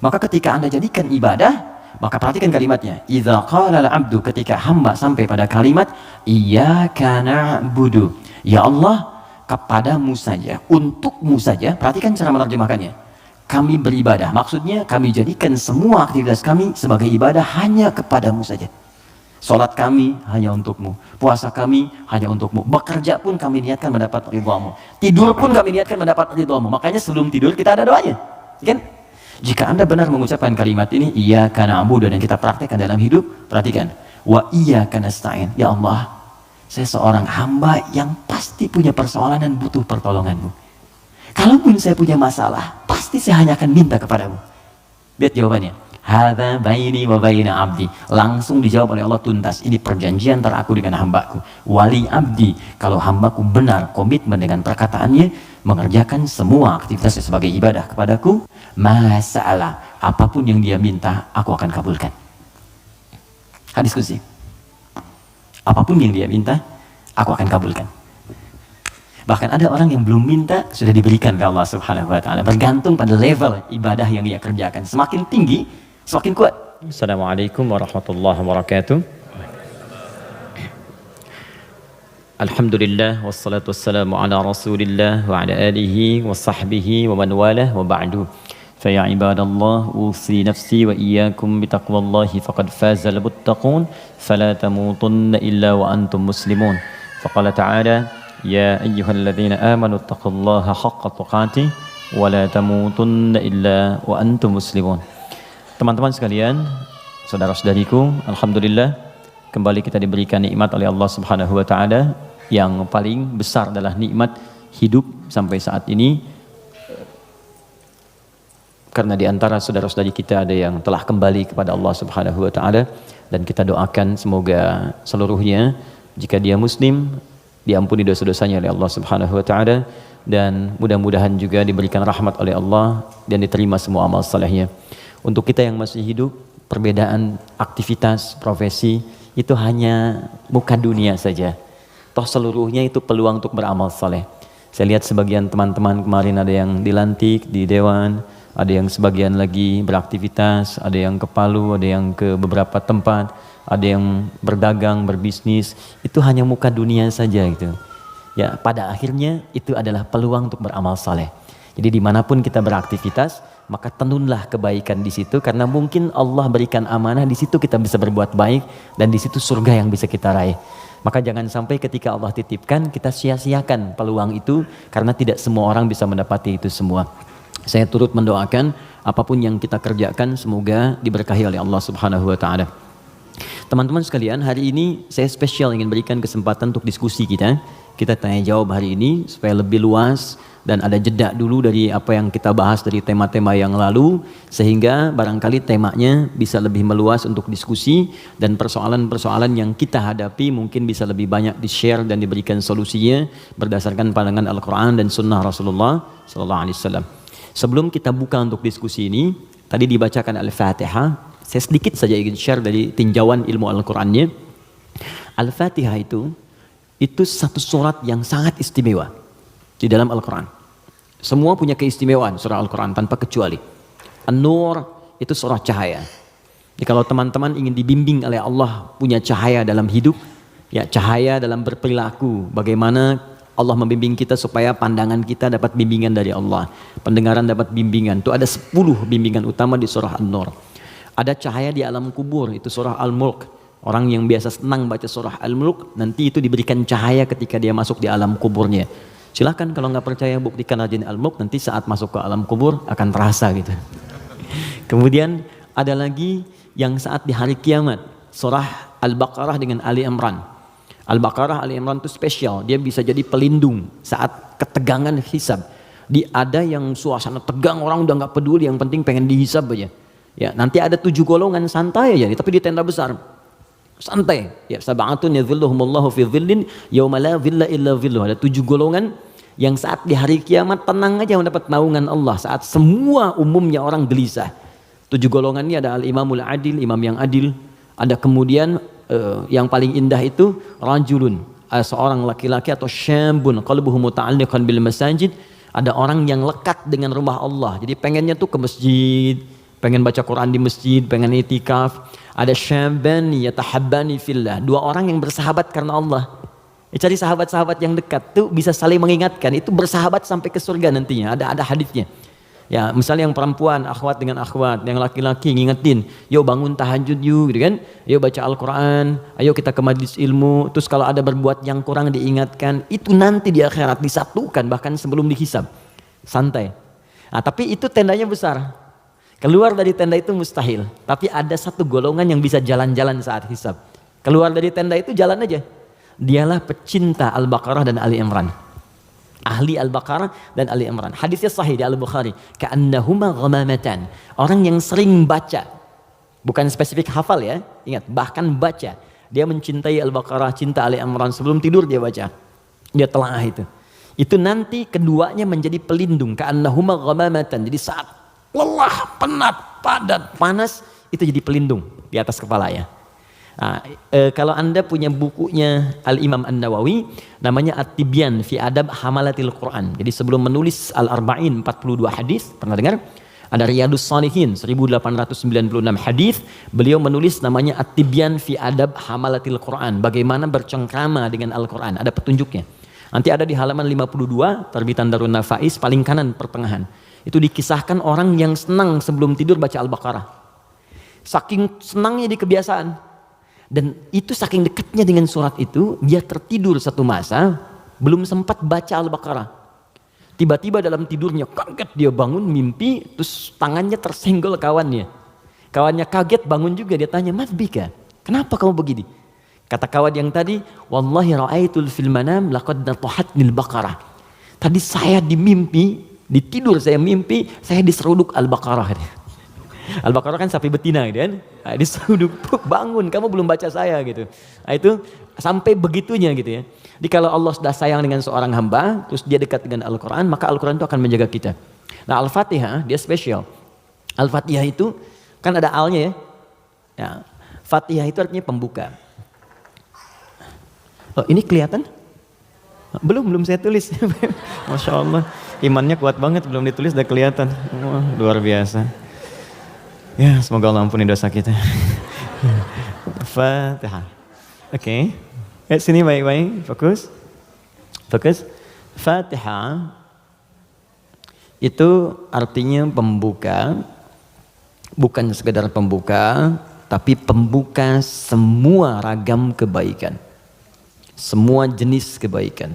Maka ketika Anda jadikan ibadah, maka perhatikan kalimatnya. Idza qala al-'abdu, ketika hamba sampai pada kalimat iyyaka na'budu, ya Allah, kepadamu saja, untukmu saja. Perhatikan cara menerjemahkannya. Kami beribadah, maksudnya kami jadikan semua aktivitas kami sebagai ibadah hanya kepadamu saja. Salat kami hanya untukmu, puasa kami hanya untukmu, bekerja pun kami niatkan mendapat ridhamu, tidur pun kami niatkan mendapat ridhamu. Makanya sebelum tidur kita ada doanya, kan? Jika Anda benar mengucapkan kalimat ini, iyyaka na'budu, dan kita praktekkan dalam hidup, perhatikan, wa iyyaka nasta'in, ya Allah, saya seorang hamba yang pasti punya persoalan dan butuh pertolonganmu. Kalaupun saya punya masalah, pasti saya hanya akan minta kepadamu. Lihat jawabannya. Hadza baini wa baina abdi. Langsung dijawab oleh Allah tuntas. Ini perjanjian antara aku dengan hambaku. Wali abdi. Kalau hambaku benar komitmen dengan perkataannya, mengerjakan semua aktivitasnya sebagai ibadah kepadaku, masalah apapun yang dia minta, aku akan kabulkan. Hadis qudsi. Apapun yang dia minta, aku akan kabulkan. Bahkan ada orang yang belum minta sudah diberikan ke Allah Subhanahu wa taala, bergantung pada level ibadah yang dia kerjakan. Semakin tinggi, semakin kuat. Assalamualaikum warahmatullahi wabarakatuh. Alhamdulillah wassalatu wassalamu ala Rasulillah wa ala alihi wa sahbihi wa man walah wa ba'du. Fa ya ibadallah, usi nafsi wa iyyakum bitaqwallahi faqad fazal muttaqun fala tamutunna illa wa antum muslimun. Faqala ta'ala ya ayyuhalladzina amanu taqullaha haqqa tuqatih wa la tamutunna illa wa antum muslimun. Teman-teman sekalian, saudara-saudariku, alhamdulillah kembali kita diberikan nikmat oleh Allah Subhanahu wa taala. Yang paling besar adalah nikmat hidup sampai saat ini, karena di antara saudara-saudari kita ada yang telah kembali kepada Allah Subhanahu wa taala, dan kita doakan semoga seluruhnya, jika dia muslim, diampuni dosa-dosanya oleh Allah Subhanahu wa taala, dan mudah-mudahan juga diberikan rahmat oleh Allah dan diterima semua amal salehnya. Untuk kita yang masih hidup, perbedaan aktivitas, profesi itu hanya muka dunia saja. Toh seluruhnya itu peluang untuk beramal saleh. Saya lihat sebagian teman-teman kemarin ada yang dilantik di dewan, ada yang sebagian lagi beraktivitas, ada yang ke Palu, ada yang ke beberapa tempat, ada yang berdagang, berbisnis. Itu hanya muka dunia saja gitu. Ya, pada akhirnya itu adalah peluang untuk beramal saleh. Jadi dimanapun kita beraktivitas, maka tenunlah kebaikan di situ, karena mungkin Allah berikan amanah di situ kita bisa berbuat baik, dan di situ surga yang bisa kita raih. Maka jangan sampai ketika Allah titipkan kita sia-siakan peluang itu, karena tidak semua orang bisa mendapati itu semua. Saya turut mendoakan apapun yang kita kerjakan semoga diberkahi oleh Allah Subhanahu wa taala. Teman-teman sekalian, hari ini saya spesial ingin berikan kesempatan untuk diskusi kita. Kita tanya jawab hari ini supaya lebih luas dan ada jeda dulu dari apa yang kita bahas dari tema-tema yang lalu, sehingga barangkali temanya bisa lebih meluas untuk diskusi, dan persoalan-persoalan yang kita hadapi mungkin bisa lebih banyak di-share dan diberikan solusinya berdasarkan pandangan Al-Quran dan Sunnah Rasulullah SAW. Sebelum kita buka untuk diskusi ini, tadi dibacakan Al-Fatihah. Saya sedikit saja ingin share dari tinjauan ilmu Al-Qurannya. Al-Fatihah itu satu surat yang sangat istimewa di dalam Al-Quran. Semua punya keistimewaan surah Al-Quran tanpa kecuali. An-Nur itu surah cahaya. Jadi kalau teman-teman ingin dibimbing oleh Allah punya cahaya dalam hidup, ya cahaya dalam berperilaku, bagaimana Allah membimbing kita supaya pandangan kita dapat bimbingan dari Allah, pendengaran dapat bimbingan. Itu ada 10 bimbingan utama di surah An-Nur. Ada cahaya di alam kubur, itu surah Al-Mulk. Orang yang biasa senang baca surah Al-Mulk, nanti itu diberikan cahaya ketika dia masuk di alam kuburnya. Silahkan kalau nggak percaya buktikan aja Al-Mulk, nanti saat masuk ke alam kubur akan terasa gitu. Kemudian ada lagi yang saat di hari kiamat, surah Al-Baqarah dengan Ali Imran. Al-Baqarah, Ali Imran itu spesial, dia bisa jadi pelindung saat ketegangan hisab. Ada yang suasana tegang, orang udah nggak peduli, yang penting pengen dihisab aja. Ya, nanti ada 7 golongan santai aja, tapi di tenda besar. Santai, ya, sab'atun yadhilluhumullahu fi dhillin yauma la dhilla illa dhilluh. Ada 7 golongan yang saat di hari kiamat tenang aja mendapat naungan Allah, saat semua umumnya orang gelisah. 7 golongan ini ada al-imamul adil, imam yang adil. Ada kemudian yang paling indah itu rajulun, seorang laki-laki, atau syambun qalbuhu muta'alliqan bil masajid. Ada orang yang lekat dengan rumah Allah, jadi pengennya tuh ke masjid, pengen baca Quran di masjid, pengen itikaf. Ada syaban yatahabbani fillah, 2 orang yang bersahabat karena Allah. Cari sahabat-sahabat yang dekat tuh bisa saling mengingatkan, itu bersahabat sampai ke surga nantinya. Ada hadisnya. Ya, misalnya yang perempuan akhwat dengan akhwat, yang laki-laki ngingetin, yuk bangun tahajud yuk, gitu kan? Yuk baca Al-Quran, ayo kita ke majlis ilmu. Terus kalau ada berbuat yang kurang diingatkan, itu nanti di akhirat disatukan bahkan sebelum dihisab. Santai. Nah, tapi itu tendanya besar. Keluar dari tenda itu mustahil. Tapi ada satu golongan yang bisa jalan-jalan saat hisab. Keluar dari tenda itu jalan aja. Dialah pecinta Al-Baqarah dan Ali Imran. Ahli Al-Baqarah dan Ali Imran. Hadisnya sahih di Al-Bukhari. Ka'annahuma ghamamatan. Orang yang sering baca. Bukan spesifik hafal ya. Ingat, bahkan baca. Dia mencintai Al-Baqarah, cinta Ali Imran. Sebelum tidur dia baca. Dia telaah itu. Itu nanti keduanya menjadi pelindung. Ka'annahuma ghamamatan. Jadi saat lelah, penat, padat, panas, itu jadi pelindung di atas kepala ya. Nah, kalau Anda punya bukunya Al-Imam An-Nawawi, namanya At-Tibyan fi Adab Hamalatil Quran. Jadi sebelum menulis Al-Arba'in 42 hadis, pernah dengar? Ada Riyadus Shalihin 1896 hadis, beliau menulis namanya At-Tibyan fi Adab Hamalatil Quran. Bagaimana bercengkrama dengan Al-Quran, ada petunjuknya. Nanti ada di halaman 52, terbitan Darun Nafais, paling kanan pertengahan. Itu dikisahkan orang yang senang sebelum tidur baca Al-Baqarah. Saking senangnya di kebiasaan. Dan itu saking dekatnya dengan surat itu, dia tertidur satu masa, belum sempat baca Al-Baqarah. Tiba-tiba dalam tidurnya kaget, dia bangun mimpi, terus tangannya tersenggol kawannya. Kawannya kaget, bangun juga, dia tanya, "Mas Bika, kenapa kamu begini?" Kata kawan yang tadi, "Wallahi ra'aitul fil manam laqad natahatnil Baqarah." Tadi saya di mimpi, di tidur saya mimpi, saya diseruduk Al-Baqarah. Al-Baqarah kan sapi betina gitu kan. Nah, diseruduk, bangun, kamu belum baca saya gitu. Nah, itu sampai begitunya gitu ya. Jadi kalau Allah sudah sayang dengan seorang hamba, terus dia dekat dengan Al-Quran, maka Al-Quran itu akan menjaga kita. Nah, Al-Fatihah dia spesial. Al-Fatihah itu kan ada alnya ya. Ya, Fatihah itu artinya pembuka. Oh, ini kelihatan? Belum saya tulis. Masya Allah, imannya kuat banget, belum ditulis udah kelihatan. Wah, luar biasa. Ya, semoga Allah ampuni dosa kita. Fatihah. Oke. Sini baik-baik, fokus. Fokus. Fatihah itu artinya pembuka, bukan sekedar pembuka, tapi pembuka semua ragam kebaikan. Semua jenis kebaikan.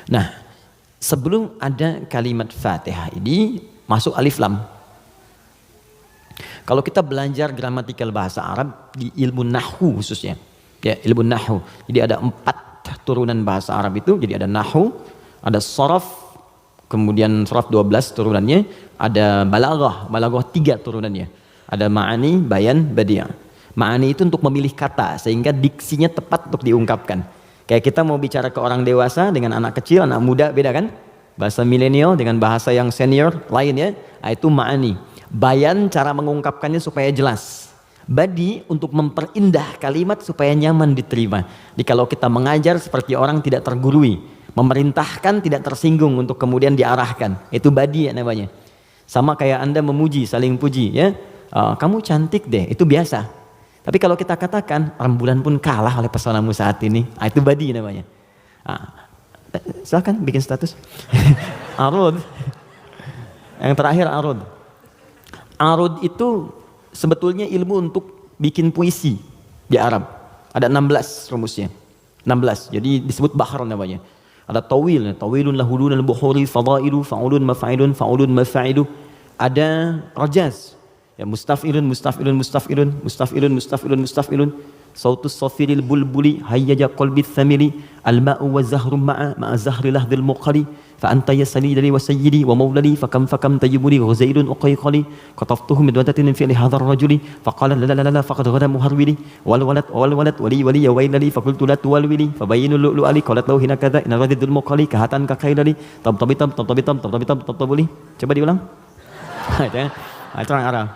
Nah, sebelum ada kalimat Fatihah ini masuk alif lam. Kalau kita belajar gramatikal bahasa Arab di ilmu nahwu khususnya, ya ilmu nahwu. Jadi ada 4 turunan bahasa Arab itu. Jadi ada nahwu, ada sharaf, kemudian sharaf 12 turunannya, ada balaghah, balaghah 3 turunannya. Ada ma'ani, bayan, badi'ah. Ma'ani itu untuk memilih kata sehingga diksinya tepat untuk diungkapkan. Kayak kita mau bicara ke orang dewasa dengan anak kecil, anak muda beda kan? Bahasa milenial dengan bahasa yang senior lain ya. Nah, itu ma'ani. Bayan cara mengungkapkannya supaya jelas. Badi untuk memperindah kalimat supaya nyaman diterima. Jadi kalau kita mengajar seperti orang tidak tergurui, memerintahkan tidak tersinggung untuk kemudian diarahkan. Itu badi ya namanya. Sama kayak Anda memuji, saling puji ya. Kamu cantik deh, itu biasa. Tapi kalau kita katakan rembulan pun kalah oleh pesonamu saat ini, itu badi namanya. Silakan bikin status. Arud. Yang terakhir arud. Arud itu sebetulnya ilmu untuk bikin puisi di Arab. Ada 16 rumusnya. 16. Jadi disebut bahar namanya. Ada tawil, tawilun lahulun al-buhuri fadailu fa'ulun mafa'ilun fa'ulun mafa'ilu. Ada rajaz. Ya mustafilun mustafilun mustafilun mustafilun mustafilun mustafilun sautus safiril bulbuli hayyaja qalbi thamili al-ma'u wa zahru ma'a zahri lahdil muqali fa anta ya salidali wa sayyidi wa maulali fakam tayyibuli ghuzailun uqayqali qataftuhu midwadatin fi hadha ar-rajuli faqala la la la faqad ghada muharwili wal walad wali ya wailali faqultu la tuwalwili fabayinu lu'lu ali qalat lahu hina kadha inna radidul muqali kahatan ka khairali tabtabitam tabtabuli. Coba diulang. Itu orang Arab.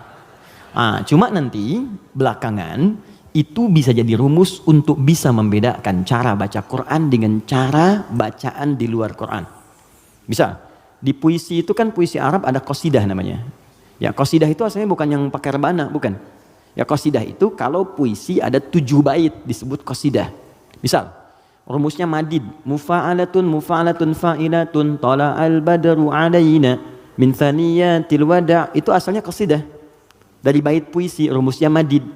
Cuma nanti belakangan itu bisa jadi rumus untuk bisa membedakan cara baca Quran dengan cara bacaan di luar Quran. Bisa. Di puisi itu kan puisi Arab ada qasidah namanya. Ya, qasidah itu asalnya bukan yang pakai rebana, bukan. Ya, qasidah itu kalau puisi ada 7 bait disebut qasidah. Misal, rumusnya madid, mufa'alatun mufa'alatun fa'ilatun tala'al badru 'alaina min thaniyatil wada', itu asalnya qasidah. Dari bait puisi rumusnya madid.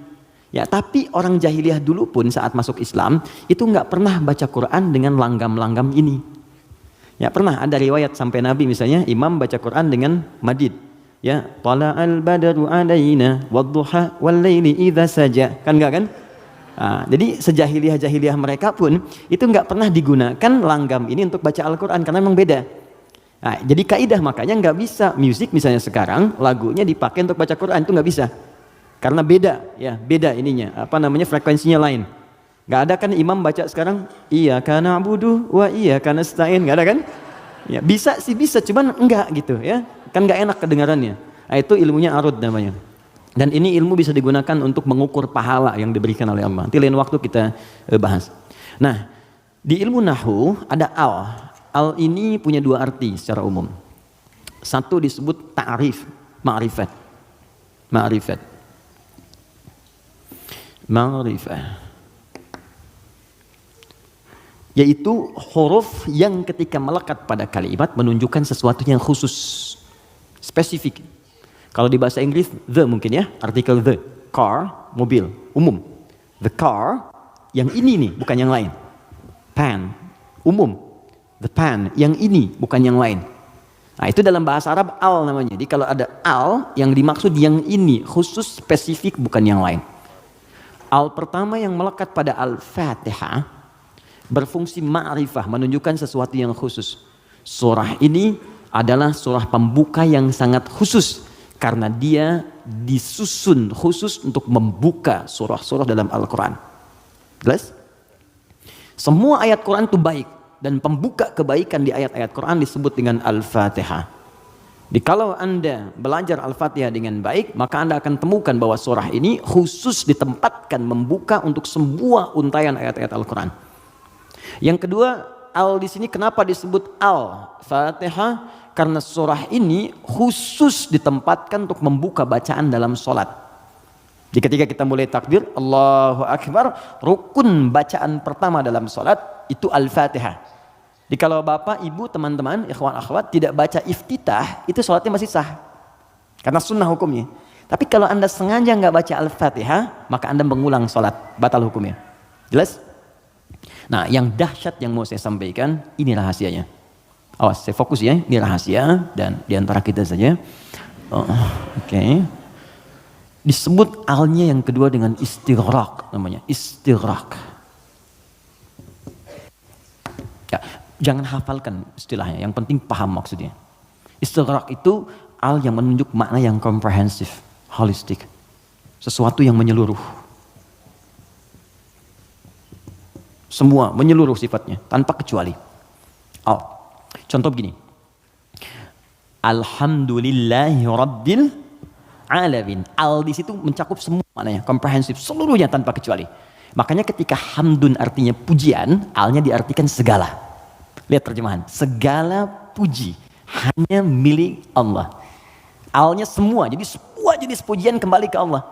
Ya, tapi orang jahiliyah dulu pun saat masuk Islam itu nggak pernah baca Quran dengan langgam-langgam ini. Ya, pernah ada riwayat sampai Nabi misalnya imam baca Quran dengan madid. Ya, tala'al badru 'alaina wadduha wal laili idza saja. Kan enggak kan? Nah, jadi sejahiliyah-jahiliyah mereka pun itu enggak pernah digunakan langgam ini untuk baca Al-Qur'an karena memang beda. Nah, jadi kaidah makanya enggak bisa musik misalnya sekarang lagunya dipakai untuk baca Quran, itu enggak bisa. Karena beda, ya, beda ininya, frekuensinya lain. Enggak ada kan imam baca sekarang iyyaka na'budu wa iyyaka nasta'in, enggak ada kan? Ya, bisa sih bisa, cuman enggak gitu ya. Kan enggak enak kedengarannya. Nah, itu ilmunya arud namanya. Dan ini ilmu bisa digunakan untuk mengukur pahala yang diberikan oleh Allah. Nanti lain waktu kita bahas. Nah, di ilmu nahwu ada al. Al ini punya 2 arti secara umum. Satu disebut ta'rif, ma'rifat. Ma'rifat. Ma'rifah. Yaitu huruf yang ketika melekat pada kalimat menunjukkan sesuatu yang khusus, spesifik. Kalau di bahasa Inggris the mungkin ya, artikel the, car, mobil, umum. The car, yang ini nih, bukan yang lain. Pen, umum. The pen, yang ini, bukan yang lain. Nah, itu dalam bahasa Arab al namanya. Jadi kalau ada al, yang dimaksud yang ini, khusus, spesifik, bukan yang lain. Al pertama yang melekat pada Al-Fatihah, berfungsi ma'rifah, menunjukkan sesuatu yang khusus. Surah ini adalah surah pembuka yang sangat khusus karena dia disusun khusus untuk membuka surah-surah dalam Al-Quran. Jelas? Semua ayat Quran itu baik dan pembuka kebaikan di ayat-ayat Quran disebut dengan Al-Fatihah. Jadi kalau Anda belajar Al-Fatihah dengan baik, maka Anda akan temukan bahwa surah ini khusus ditempatkan membuka untuk semua untayan ayat-ayat Al-Quran. Yang kedua, al di sini kenapa disebut Al-Fatihah? Karena surah ini khusus ditempatkan untuk membuka bacaan dalam sholat. Jadi ketika kita mulai takbir, Allahu Akbar, rukun bacaan pertama dalam sholat itu Al-Fatihah. Jadi kalau bapak, ibu, teman-teman, ikhwan, akhwat tidak baca iftitah, itu sholatnya masih sah. Karena sunnah hukumnya. Tapi kalau Anda sengaja nggak baca Al-Fatihah, maka Anda mengulang sholat, batal hukumnya. Jelas? Nah, yang dahsyat yang mau saya sampaikan, ini rahasianya. Awas, saya fokus ya, ini rahasia dan diantara kita saja. Oke. Disebut alnya yang kedua dengan istighraq namanya, istighraq. Ya, jangan hafalkan istilahnya, yang penting paham maksudnya. Istighraq itu al yang menunjuk makna yang komprehensif, holistik. Sesuatu yang menyeluruh. Semua menyeluruh sifatnya tanpa kecuali. Al. Contoh begini. Alhamdulillahi rabbil alamin. Al di situ mencakup semua maknanya, komprehensif, seluruhnya tanpa kecuali. Makanya ketika hamdun artinya pujian, alnya diartikan segala. Lihat terjemahan, segala puji hanya milik Allah. Alnya semua, jadi semua jenis pujian kembali ke Allah.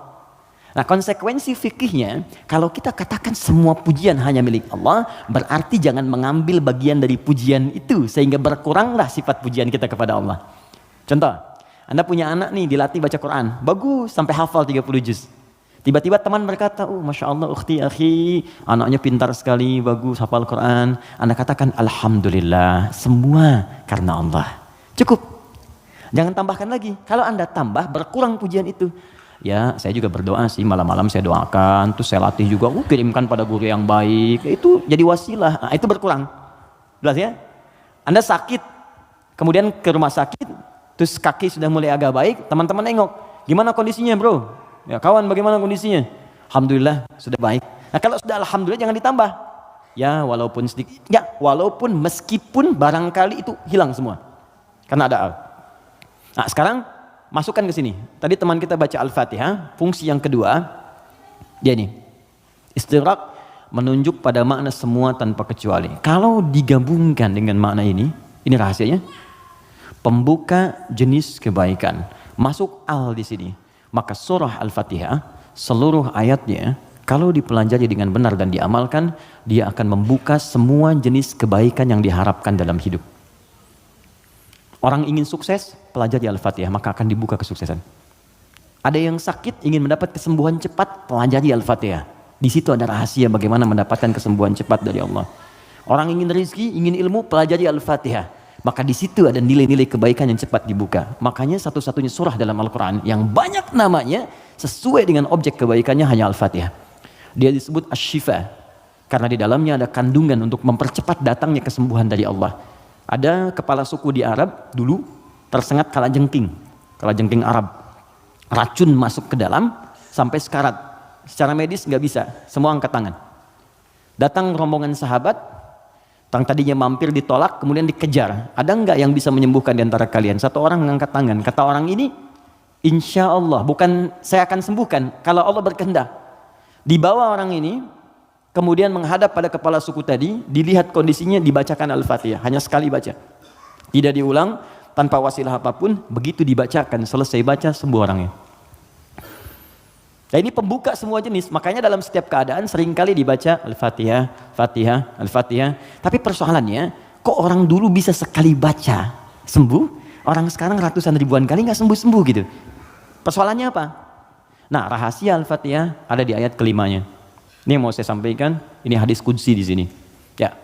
Nah, konsekuensi fikihnya, kalau kita katakan semua pujian hanya milik Allah, berarti jangan mengambil bagian dari pujian itu, sehingga berkuranglah sifat pujian kita kepada Allah. Contoh, Anda punya anak nih, dilatih baca Quran, bagus, sampai hafal 30 juz. Tiba-tiba teman berkata, oh Masya Allah, ukhti, akhi, anaknya pintar sekali, bagus, hafal Quran. Anda katakan, Alhamdulillah, semua karena Allah. Cukup. Jangan tambahkan lagi. Kalau Anda tambah, berkurang pujian itu. Ya, saya juga berdoa sih, malam-malam saya doakan, terus saya latih juga, kirimkan pada guru yang baik, itu jadi wasilah. Nah, itu berkurang. Jelas ya? Anda sakit, kemudian ke rumah sakit, terus kaki sudah mulai agak baik, teman-teman nengok, gimana kondisinya bro? Ya kawan, bagaimana kondisinya? Alhamdulillah, sudah baik. Nah kalau sudah alhamdulillah jangan ditambah. Ya walaupun sedikit, ya walaupun meskipun barangkali itu hilang semua. Karena ada al. Nah sekarang, masukkan ke sini. Tadi teman kita baca Al-Fatihah, fungsi yang kedua, dia ini. Istighraq menunjuk pada makna semua tanpa kecuali. Kalau digabungkan dengan makna ini rahasianya, pembuka jenis kebaikan. Masuk al di sini. Maka surah Al-Fatihah seluruh ayatnya kalau dipelajari dengan benar dan diamalkan, dia akan membuka semua jenis kebaikan yang diharapkan dalam hidup. Orang ingin sukses, pelajari Al-Fatihah, maka akan dibuka kesuksesan. Ada yang sakit, ingin mendapat kesembuhan cepat, pelajari Al-Fatihah. Di situ ada rahasia bagaimana mendapatkan kesembuhan cepat dari Allah. Orang ingin rezeki, ingin ilmu, pelajari Al-Fatihah. Maka di situ ada nilai-nilai kebaikan yang cepat dibuka. Makanya satu-satunya surah dalam Al-Quran yang banyak namanya sesuai dengan objek kebaikannya hanya Al-Fatihah. Dia disebut Asy-Syifa karena di dalamnya ada kandungan untuk mempercepat datangnya kesembuhan dari Allah. Ada kepala suku di Arab dulu tersengat kalajengking Arab. Racun masuk ke dalam sampai sekarat. Secara medis nggak bisa, semua angkat tangan. Datang rombongan sahabat, yang tadinya mampir ditolak, kemudian dikejar. Ada nggak yang bisa menyembuhkan di antara kalian? Satu orang mengangkat tangan. Kata orang ini, insya Allah, bukan saya akan sembuhkan, kalau Allah berkehendak. Dibawa orang ini, kemudian menghadap pada kepala suku tadi, dilihat kondisinya, dibacakan Al-Fatihah. Hanya sekali baca. Tidak diulang, tanpa wasilah apapun, begitu dibacakan, selesai baca, sembuh orangnya. Nah ini pembuka semua jenis, makanya dalam setiap keadaan seringkali dibaca Al-Fatihah, Fatihah, Al-Fatihah. Tapi persoalannya, kok orang dulu bisa sekali baca sembuh, orang sekarang ratusan ribuan kali nggak sembuh-sembuh gitu. Persoalannya apa? Nah rahasia Al-Fatihah ada di ayat kelimanya. Ini yang mau saya sampaikan, ini hadis qudsi di sini. Ya.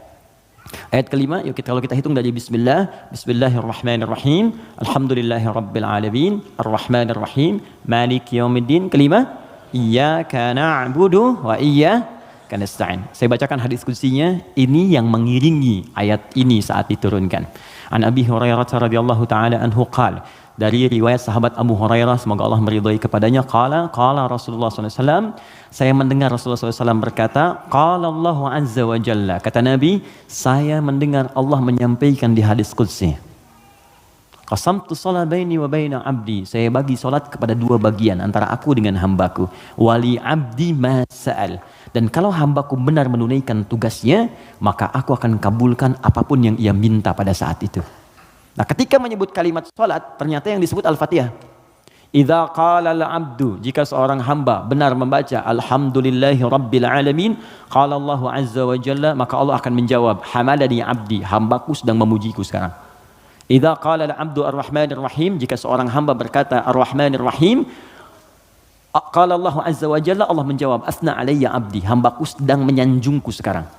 Ayat kelima, yuk kalau kita hitung dari Bismillah, Bismillahirrahmanirrahim, Alhamdulillahirabbil alamin, Arrahmanirrahim, Maliki yaumiddin. Kelima, Iyyaka na'budu wa iyyaka nasta'in. Saya bacakan hadis qudsinya, ini yang mengiringi ayat ini saat diturunkan. An Abi Hurairah radhiyallahu taala anhu qala, dari riwayat sahabat Abu Hurairah semoga Allah meridhai kepadanya, qala Rasulullah SAW, saya mendengar Rasulullah SAW berkata, qala Allah azza wa jalla, kata Nabi, saya mendengar Allah menyampaikan di hadis qudsi, qasamtu shalah baini wa baina abdi, saya bagi salat kepada dua bagian antara aku dengan hambaku, wali abdi ma sa'al, dan kalau hambaku benar menunaikan tugasnya, maka aku akan kabulkan apapun yang ia minta pada saat itu. Nah ketika menyebut kalimat salat, ternyata yang disebut Al-Fatihah. Idza qala al-'abdu, jika seorang hamba benar membaca alhamdulillahi rabbil alamin, qala Allah azza wa jalla, maka Allah akan menjawab, hamadani abdi, hambaku sedang memujiku sekarang. Idza qala al-'abdu ar-rahmanir rahim, jika seorang hamba berkata ar-rahmanir rahim, qala Allah azza wa jalla, Allah menjawab, asna alayya abdi, hambaku sedang menyanjungku sekarang.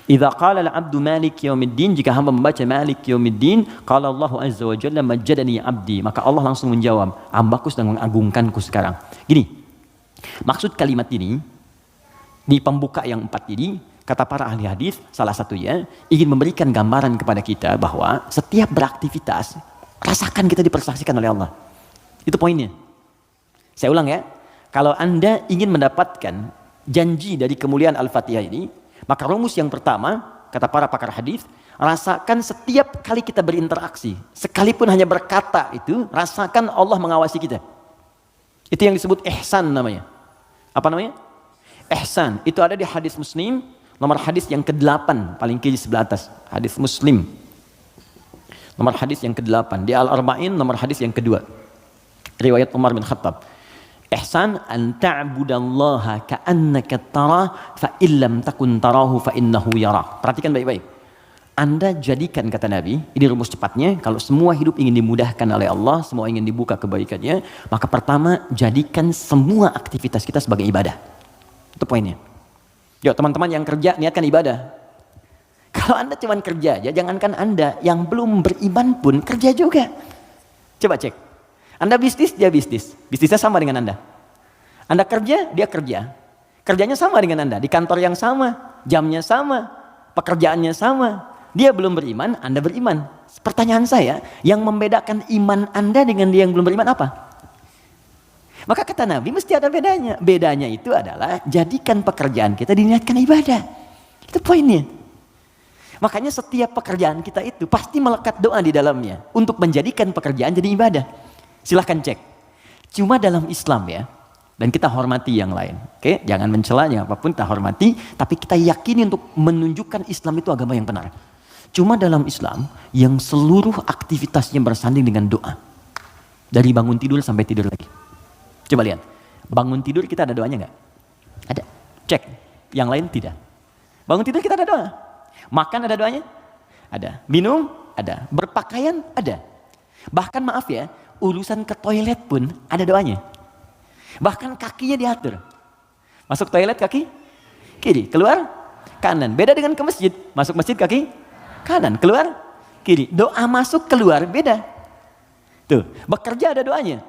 Idza qala al-'abdu maliki yaumiddin, jika hamba membaca maliki yaumiddin, qala Allah azza wa jalla majjadani abdi, maka Allah langsung menjawab, hambaku sedang mengagungkanku sekarang. Gini, maksud kalimat ini di pembuka yang 4 ini, kata para ahli hadis, salah satunya ingin memberikan gambaran kepada kita bahwa setiap beraktivitas rasakan kita dipersaksikan oleh Allah. Itu poinnya. Saya ulang ya, kalau Anda ingin mendapatkan janji dari kemuliaan Al-Fatihah ini, maka rumus yang pertama, kata para pakar hadis, rasakan setiap kali kita berinteraksi, sekalipun hanya berkata itu, rasakan Allah mengawasi kita. Itu yang disebut ihsan namanya. Apa namanya? Ihsan. Itu ada di hadis Muslim, nomor hadis yang ke-8, paling kiri sebelah atas. Hadis Muslim. Nomor hadis yang ke-8. Di Al-Arba'in, nomor hadis yang kedua. Riwayat Umar bin Khattab. Ihsan an ta'budallaha ka'annaka tarah fa illam takun tarahu fa innahu yarak. Perhatikan baik-baik. Anda jadikan, kata Nabi, ini rumus cepatnya, kalau semua hidup ingin dimudahkan oleh Allah, semua ingin dibuka kebaikannya, maka pertama jadikan semua aktivitas kita sebagai ibadah. Itu poinnya. Yuk teman-teman yang kerja, niatkan ibadah. Kalau Anda cuma kerja aja, jangankan Anda, yang belum beriman pun kerja juga. Coba cek. Anda bisnis, dia bisnis. Bisnisnya sama dengan Anda. Anda kerja, dia kerja. Kerjanya sama dengan Anda. Di kantor yang sama, jamnya sama, pekerjaannya sama. Dia belum beriman, Anda beriman. Pertanyaan saya, yang membedakan iman Anda dengan dia yang belum beriman apa? Maka kata Nabi, mesti ada bedanya. Bedanya itu adalah, jadikan pekerjaan kita diniatkan ibadah. Itu poinnya. Makanya setiap pekerjaan kita itu pasti melekat doa di dalamnya. Untuk menjadikan pekerjaan jadi ibadah. Silahkan cek. Cuma dalam Islam ya, dan kita hormati yang lain. Oke, jangan mencelanya apapun, kita hormati, tapi kita yakini untuk menunjukkan Islam itu agama yang benar. Cuma dalam Islam yang seluruh aktivitasnya bersanding dengan doa. Dari bangun tidur sampai tidur lagi. Coba lihat, bangun tidur kita ada doanya nggak? Ada. Cek. Yang lain tidak. Bangun tidur kita ada doa. Makan ada doanya? Ada. Minum? Ada. Berpakaian? Ada. Bahkan maaf ya, urusan ke toilet pun ada doanya. Bahkan kakinya diatur. Masuk toilet kaki kiri, keluar kanan. Beda dengan ke masjid. Masuk masjid kaki kanan, keluar kiri. Doa masuk keluar beda. Tuh, bekerja ada doanya.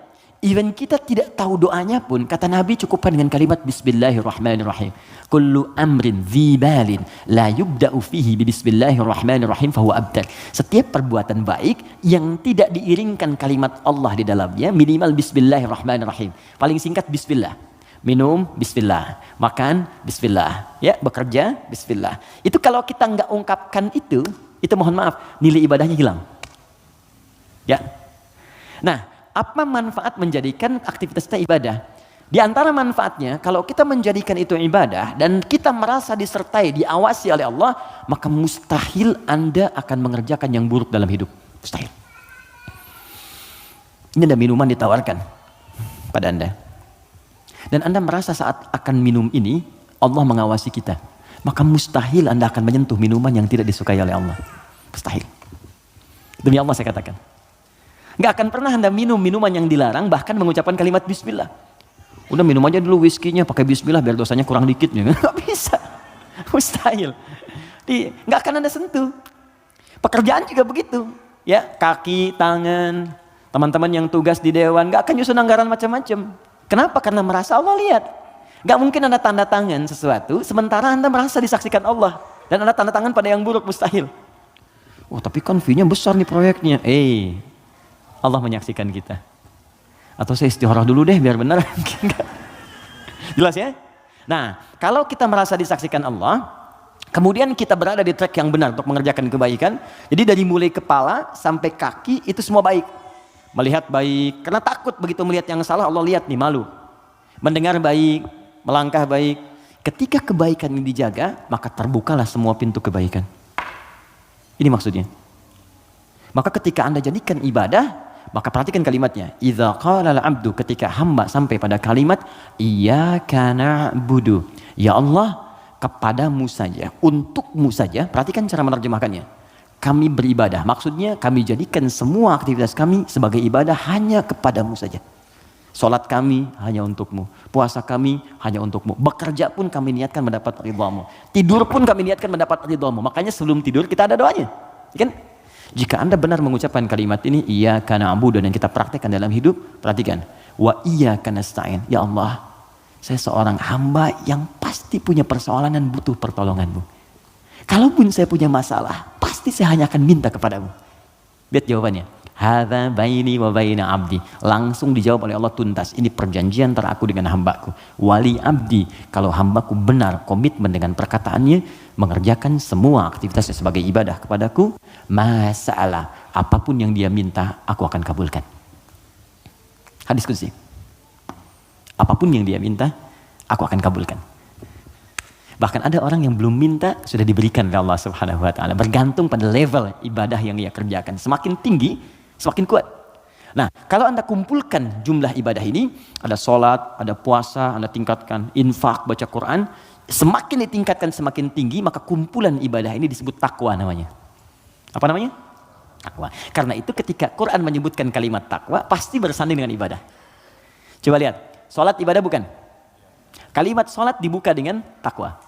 Even kita tidak tahu doanya pun, kata Nabi cukupkan dengan kalimat Bismillahirrahmanirrahim. Kullu amrin dzibalin la yubda'u fihi bi Bismillahirrahmanirrahim fahuwa abtar. Setiap perbuatan baik yang tidak diiringkan kalimat Allah di dalamnya, minimal Bismillahirrahmanirrahim. Paling singkat Bismillah. Minum, Bismillah. Makan, Bismillah. Ya, bekerja, Bismillah. Itu kalau kita nggak ungkapkan itu mohon maaf, nilai ibadahnya hilang. Ya. Nah, apa manfaat menjadikan aktivitas kita ibadah? Di antara manfaatnya, kalau kita menjadikan itu ibadah dan kita merasa disertai, diawasi oleh Allah, maka mustahil Anda akan mengerjakan yang buruk dalam hidup. Mustahil. Ini ada minuman ditawarkan pada Anda. Dan Anda merasa saat akan minum ini, Allah mengawasi kita. Maka mustahil Anda akan menyentuh minuman yang tidak disukai oleh Allah. Mustahil. Demi Allah saya katakan. Gak akan pernah Anda minum minuman yang dilarang, bahkan mengucapkan kalimat Bismillah. Udah minum aja dulu whiskinya pakai Bismillah biar dosanya kurang dikit. Gak bisa. Mustahil. Gak akan Anda sentuh. Pekerjaan juga begitu. Ya, kaki, tangan, teman-teman yang tugas di dewan, gak akan nyusun anggaran macam-macam. Kenapa? Karena merasa Allah lihat. Gak mungkin Anda tanda tangan sesuatu, sementara Anda merasa disaksikan Allah. Dan Anda tanda tangan pada yang buruk, mustahil. Oh tapi kan fee-nya besar nih proyeknya. Allah menyaksikan kita. Atau saya istikharah dulu deh biar benar. Jelas ya? Nah, kalau kita merasa disaksikan Allah, kemudian kita berada di track yang benar untuk mengerjakan kebaikan. Jadi dari mulai kepala sampai kaki itu semua baik. Melihat baik, karena takut begitu melihat yang salah, Allah lihat nih, malu. Mendengar baik, melangkah baik. Ketika kebaikan ini dijaga, maka terbukalah semua pintu kebaikan. Ini maksudnya. Maka ketika Anda jadikan ibadah, maka perhatikan kalimatnya. Idza qala al-'abdu, ketika hamba sampai pada kalimat iyyaka na'budu. Ya Allah, kepadamu saja, untukmu saja. Perhatikan cara menerjemahkannya. Kami beribadah. Maksudnya kami jadikan semua aktivitas kami sebagai ibadah hanya kepadamu saja. Salat kami hanya untukmu. Puasa kami hanya untukmu. Bekerja pun kami niatkan mendapat ridhamu. Tidur pun kami niatkan mendapat ridhamu. Makanya sebelum tidur kita ada doanya. Kan? Jika Anda benar mengucapkan kalimat ini, iyyaka na'budu, dan kita praktekkan dalam hidup, perhatikan. Wa iyyaka nasta'in. Ya Allah, saya seorang hamba yang pasti punya persoalan dan butuh pertolonganmu. Kalaupun saya punya masalah, pasti saya hanya akan minta kepadamu. Lihat jawabannya. Hadza baini wa baina abdi. Langsung dijawab oleh Allah tuntas. Ini perjanjian antara aku dengan hambaku. Wali abdi. Kalau hambaku benar komitmen dengan perkataannya, mengerjakan semua aktivitasnya sebagai ibadah kepadaku, masalah apapun yang dia minta, aku akan kabulkan. Hadis qudsi. Apapun yang dia minta, aku akan kabulkan. Bahkan ada orang yang belum minta sudah diberikan oleh Allah Subhanahu wa taala, bergantung pada level ibadah yang dia kerjakan. Semakin tinggi, semakin kuat. Nah, kalau Anda kumpulkan jumlah ibadah ini, ada sholat, ada puasa, Anda tingkatkan, infak, baca Quran, semakin ditingkatkan semakin tinggi, maka kumpulan ibadah ini disebut takwa namanya. Apa namanya? Takwa. Karena itu ketika Quran menyebutkan kalimat takwa, pasti bersanding dengan ibadah. Coba lihat, sholat ibadah bukan? Kalimat sholat dibuka dengan takwa.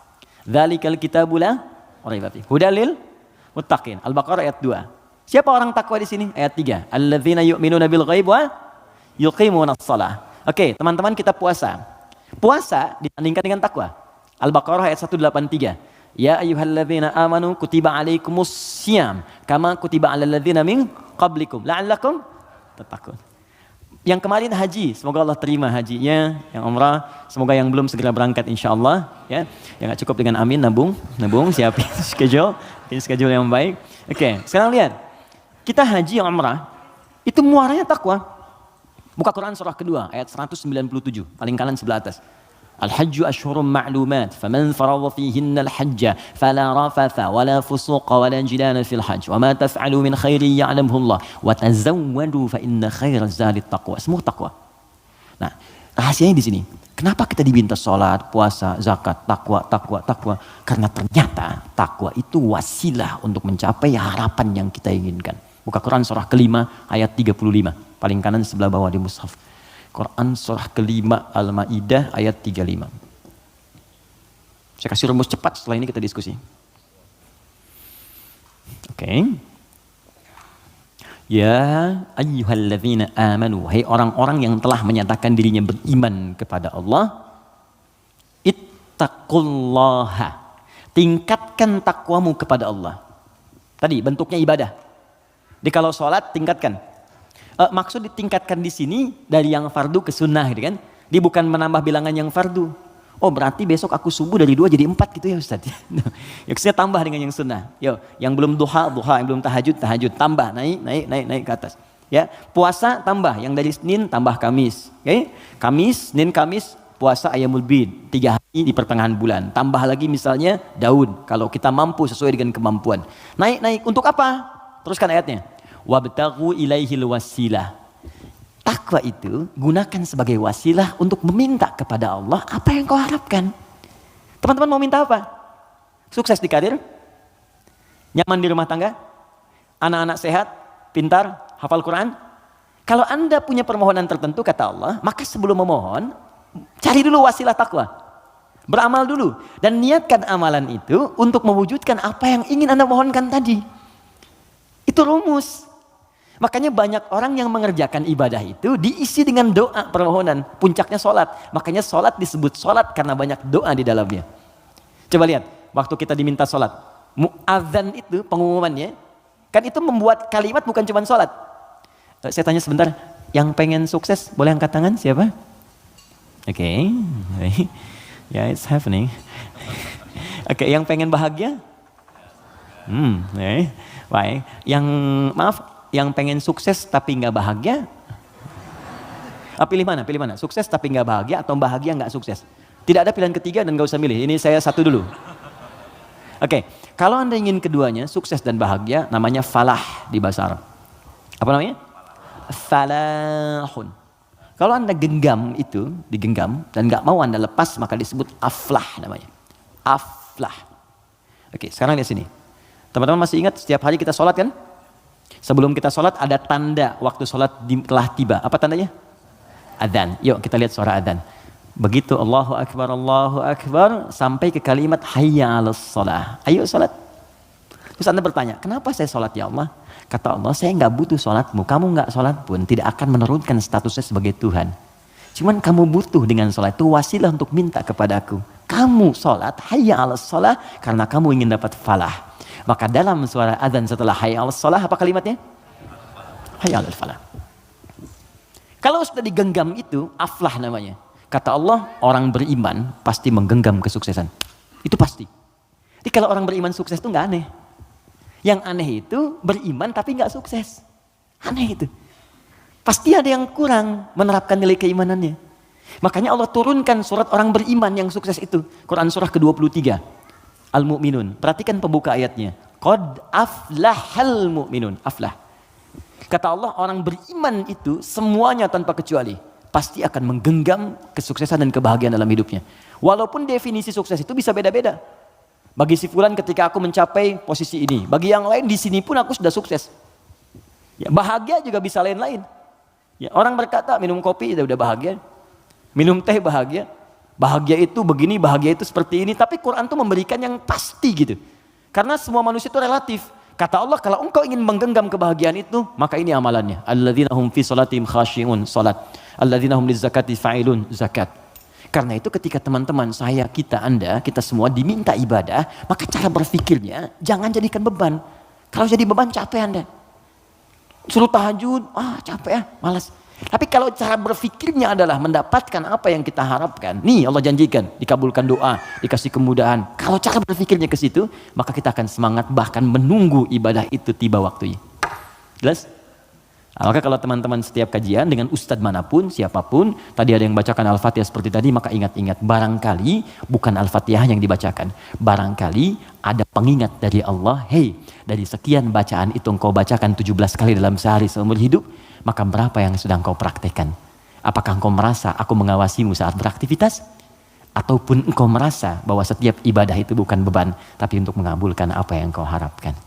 Dzalikal kitabul la raiba fihi hudal lil muttaqin. Al-Baqarah ayat 2. Siapa orang takwa di sini? Ayat 3. Alladzina yu'minuna bil ghaib wa yuqimunas shalah. Oke, teman-teman, kita puasa. Puasa dibandingkan dengan takwa. Al-Baqarah ayat 183. Ya ayyuhalladzina amanu kutiba alaikumus syiyam kama kutiba alal ladzina min qablikum la'allakum tattaqun. Yang kemarin haji, semoga Allah terima hajinya. Yang umrah, semoga yang belum segera berangkat insyaallah, ya. Yang gak cukup dengan amin, nabung, siapin schedule yang baik. Oke, sekarang lihat. Kita haji yang umrah, itu muaranya takwa. Buka Quran surah kedua, ayat 197, paling kanan sebelah atas. Al-hajju asyhurun ma'lumat, faman faradha fihinna al-hajja fala rafatha wala fusuqa wala jidala fil hajj, wa ma taf'alu min khairin ya'lamhu Allah, wa tazawwadu fa inna khairaz zadi taqwa. Semua takwa. Nah, rahasianya di sini. Kenapa kita diminta sholat, puasa, zakat, takwa? Karena ternyata takwa itu wasilah untuk mencapai harapan yang kita inginkan. Buka Quran surah kelima ayat 35, paling kanan sebelah bawah di mushaf. Quran surah kelima Al-Maidah ayat 35. Saya kasih rumus cepat, setelah ini kita diskusi. Oke. Ya ayyuhalladzina amanu, hai orang-orang yang telah menyatakan dirinya beriman kepada Allah, ittaqullaha, tingkatkan takwamu kepada Allah. Tadi bentuknya ibadah. Jadi kalau sholat tingkatkan. Maksud ditingkatkan di sini dari yang fardu ke sunnah, gitu kan? Dia bukan menambah bilangan yang fardu. Oh berarti besok aku subuh dari 2 jadi 4 gitu ya Ustaz. Ya maksudnya tambah dengan yang sunnah. Yo, yang belum duha, yang belum tahajud, tambah, naik ke atas. Ya, puasa tambah, yang dari Senin tambah Kamis. Okay? Kamis, Senin, Kamis, puasa Ayyamul Bid, 3 hari di pertengahan bulan. Tambah lagi misalnya daun, kalau kita mampu sesuai dengan kemampuan. Naik, untuk apa? Teruskan ayatnya. Wabtaghu ilaihil wasilah. Takwa itu gunakan sebagai wasilah untuk meminta kepada Allah apa yang kau harapkan. Teman-teman mau minta apa? Sukses di karir? Nyaman di rumah tangga? Anak-anak sehat? Pintar? Hafal Quran? Kalau Anda punya permohonan tertentu kata Allah, maka sebelum memohon, cari dulu wasilah takwa. Beramal dulu. Dan niatkan amalan itu untuk mewujudkan apa yang ingin Anda mohonkan tadi. Itu rumus. Makanya banyak orang yang mengerjakan ibadah itu diisi dengan doa permohonan. Puncaknya sholat. Makanya sholat disebut sholat karena banyak doa di dalamnya. Coba lihat, waktu kita diminta sholat. Mu'adzan itu pengumumannya, kan itu membuat kalimat bukan cuma sholat. Saya tanya sebentar, yang pengen sukses boleh angkat tangan siapa? Oke. Ya, it's happening. Oke, yang pengen bahagia? Baik. Yang pengen sukses tapi nggak bahagia, pilih mana? Sukses tapi nggak bahagia atau bahagia nggak sukses? Tidak ada pilihan ketiga dan nggak usah milih. Ini saya satu dulu. Oke, kalau Anda ingin keduanya, sukses dan bahagia, namanya falah di bahasa Arab. Apa namanya? Falahun. Kalau Anda digenggam dan nggak mau Anda lepas, maka disebut aflah namanya. Aflah. Oke, sekarang lihat sini. Teman-teman masih ingat setiap hari kita sholat kan? Sebelum kita sholat ada tanda waktu sholat telah tiba. Apa tandanya? Adzan. Yuk kita lihat suara adzan. Begitu Allahu Akbar sampai ke kalimat hayya 'alas shalah. Ayo sholat. Terus Anda bertanya, kenapa saya sholat ya Allah? Kata Allah, saya nggak butuh sholatmu. Kamu nggak sholat pun tidak akan menurunkan statusnya sebagai Tuhan. Cuman kamu butuh dengan sholat itu wasilah untuk minta kepadaku. Kamu sholat hayya 'alas shalah karena kamu ingin dapat falah. Maka dalam suara adzan setelah hayya 'alas shalah apa kalimatnya? Hayya 'alal falah. Kalau sudah digenggam itu aflah namanya. Kata Allah, orang beriman pasti menggenggam kesuksesan. Itu pasti. Jadi kalau orang beriman sukses itu nggak aneh. Yang aneh itu beriman tapi nggak sukses. Aneh itu. Pasti ada yang kurang menerapkan nilai keimanannya. Makanya Allah turunkan surat orang beriman yang sukses itu. Quran surah ke-23. Al-Mu'minun. Perhatikan pembuka ayatnya. Qad aflahal mu'minun. Aflah. Kata Allah, orang beriman itu semuanya tanpa kecuali pasti akan menggenggam kesuksesan dan kebahagiaan dalam hidupnya. Walaupun definisi sukses itu bisa beda-beda. Bagi si fulan ketika aku mencapai posisi ini, bagi yang lain di sini pun aku sudah sukses. Ya, bahagia juga bisa lain-lain. Ya, orang berkata minum kopi udah bahagia, minum teh bahagia. Bahagia itu begini, bahagia itu seperti ini. Tapi Quran tuh memberikan yang pasti gitu. Karena semua manusia itu relatif. Kata Allah, kalau engkau ingin menggenggam kebahagiaan itu, maka ini amalannya. Alladzina hum fi salatihim khashi'un, salat. Alladzina hum lizakati fa'ilun, zakat. Karena itu ketika teman-teman saya, Anda, kita semua diminta ibadah, maka cara berpikirnya jangan jadikan beban. Kalau jadi beban capek Anda. Suruh tahajud, capek ya, malas. Tapi kalau cara berpikirnya adalah mendapatkan apa yang kita harapkan, nih Allah janjikan, dikabulkan doa, dikasih kemudahan. Kalau cara berpikirnya ke situ, maka kita akan semangat bahkan menunggu ibadah itu tiba waktunya. Jelas? Maka kalau teman-teman setiap kajian dengan ustadz manapun, siapapun, tadi ada yang bacakan Al-Fatihah seperti tadi, maka ingat-ingat, barangkali bukan Al-Fatihah yang dibacakan. Barangkali ada pengingat dari Allah, hei, dari sekian bacaan itu engkau bacakan 17 kali dalam sehari seumur hidup, maka berapa yang sedang kau praktekkan? Apakah engkau merasa aku mengawasimu saat beraktivitas? Ataupun engkau merasa bahwa setiap ibadah itu bukan beban, tapi untuk mengabulkan apa yang engkau harapkan?